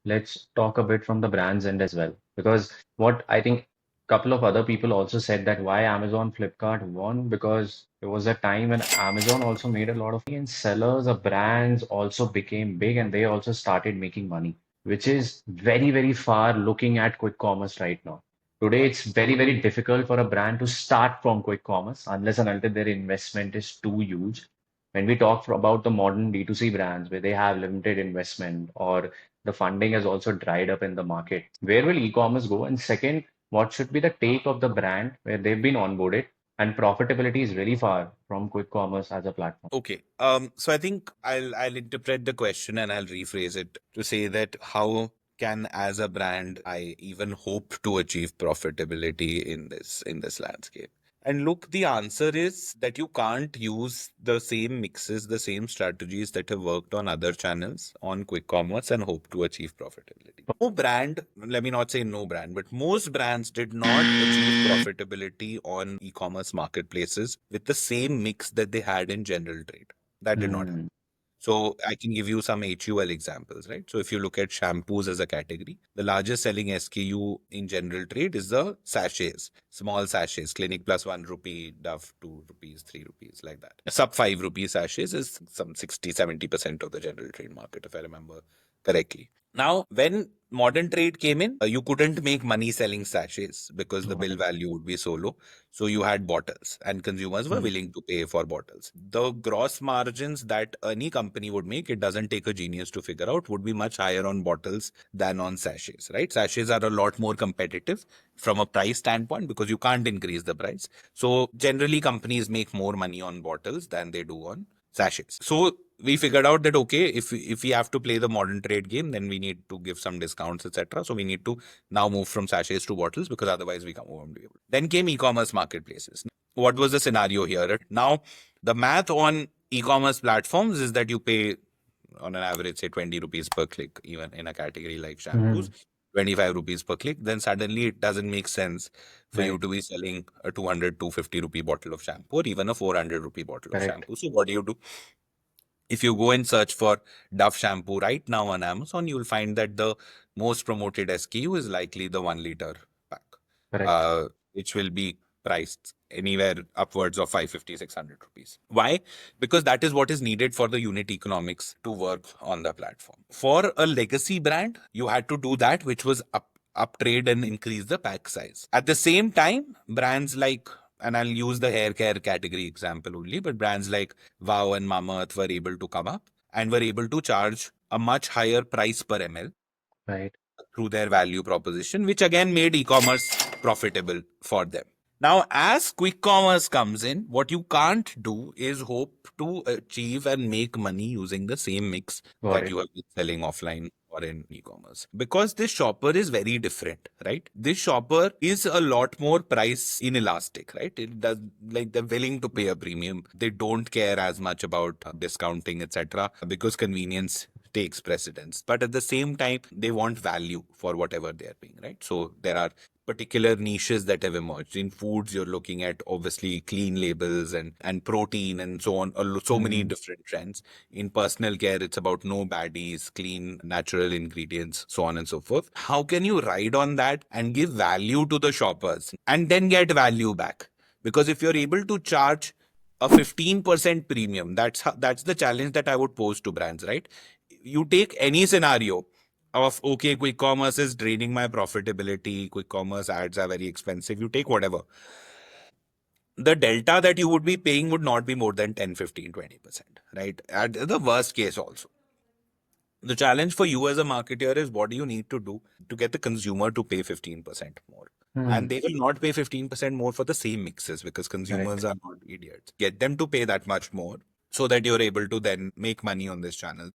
let's talk a bit from the brand's end as well. Because what I think a couple of other people also said that why Amazon, Flipkart won, because there was a time when Amazon also made a lot of money and sellers of brands also became big and they also started making money, which is very, very far looking at quick commerce right now. Today, Right. it's very, very difficult for a brand to start from quick commerce unless and until their investment is too huge. When we talk about the modern D2C brands where they have limited investment or the funding has also dried up in the market, where will e-commerce go? And second, what should be the take of the brand where they've been onboarded and profitability is really far from quick commerce as a platform? Okay. So I think I'll interpret the question and I'll rephrase it to say that how can, as a brand, I even hope to achieve profitability in this landscape? And look, the answer is that you can't use the same mixes, the same strategies that have worked on other channels on quick commerce and hope to achieve profitability. No brand, let me not say no brand, but most brands did not achieve profitability on e-commerce marketplaces with the same mix that they had in general trade. That did not happen. Hmm. So I can give you some HUL examples, right? So if you look at shampoos as a category, the largest selling SKU in general trade is the sachets, small sachets, Clinic Plus 1 rupee, Dove 2 rupees, 3 rupees, like that. Sub 5 rupee sachets is some 60-70% of the general trade market, if I remember correctly. Now, when modern trade came in, you couldn't make money selling sachets because the Got bill it. value would be so low. So you had bottles and consumers were Hmm. willing to pay for bottles. The gross margins that any company would make, it doesn't take a genius to figure out, would be much higher on bottles than on sachets, right? Sachets are a lot more competitive from a price standpoint because you can't increase the price. So generally companies make more money on bottles than they do on sachets. So we figured out that okay, if we have to play the modern trade game, then we need to give some discounts, etc. So we need to now move from sachets to bottles because otherwise we won't be able. Then came e-commerce marketplaces. What was the scenario here? Now the math on e-commerce platforms is that you pay on an average say 20 rupees per click, even in a category like shampoos. Hmm. 25 rupees per click, then suddenly it doesn't make sense for you Right. to be selling a 200, 250 rupee bottle of shampoo or even a 400 rupee bottle of Correct. shampoo. So what do? If you go and search for Dove shampoo right now on Amazon, you'll find that the most promoted SKU is likely the 1 liter pack, Correct. which will be priced anywhere upwards of 550, 600 rupees. Why? Because that is what is needed for the unit economics to work on the platform. For a legacy brand, you had to do that, which was uptrade and increase the pack size. At the same time, brands like, and I'll use the hair care category example only, but brands like Wow and Mamaearth were able to come up and were able to charge a much higher price per ml Right. through their value proposition, which again made e-commerce profitable for them. Now, as quick commerce comes in, what you can't do is hope to achieve and make money using the same mix Got that it. you have been selling offline or in e-commerce. Because this shopper is very different, right? This shopper is a lot more price inelastic, right? It does, like, they're willing to pay a premium. They don't care as much about discounting, etc., because convenience takes precedence. But at the same time, they want value for whatever they are paying, right? So there are particular niches that have emerged. In foods, you're looking at obviously clean labels and protein and so on, so many Hmm. different trends. In personal care, it's about no baddies, clean, natural ingredients, so on and so forth. How can you ride on that and give value to the shoppers and then get value back? Because if you're able to charge a 15% premium, that's the challenge that I would pose to brands, right? You take any scenario of okay, quick commerce is draining my profitability, quick commerce ads are very expensive, you take whatever, the delta that you would be paying would not be more than 10, 15, 20%, right? At the worst case also. The challenge for you as a marketer is what do you need to do to get the consumer to pay 15% more? And Hmm. they will not pay 15% more for the same mixes because consumers Correct. are not idiots. Get them to pay that much more so that you're able to then make money on this channel.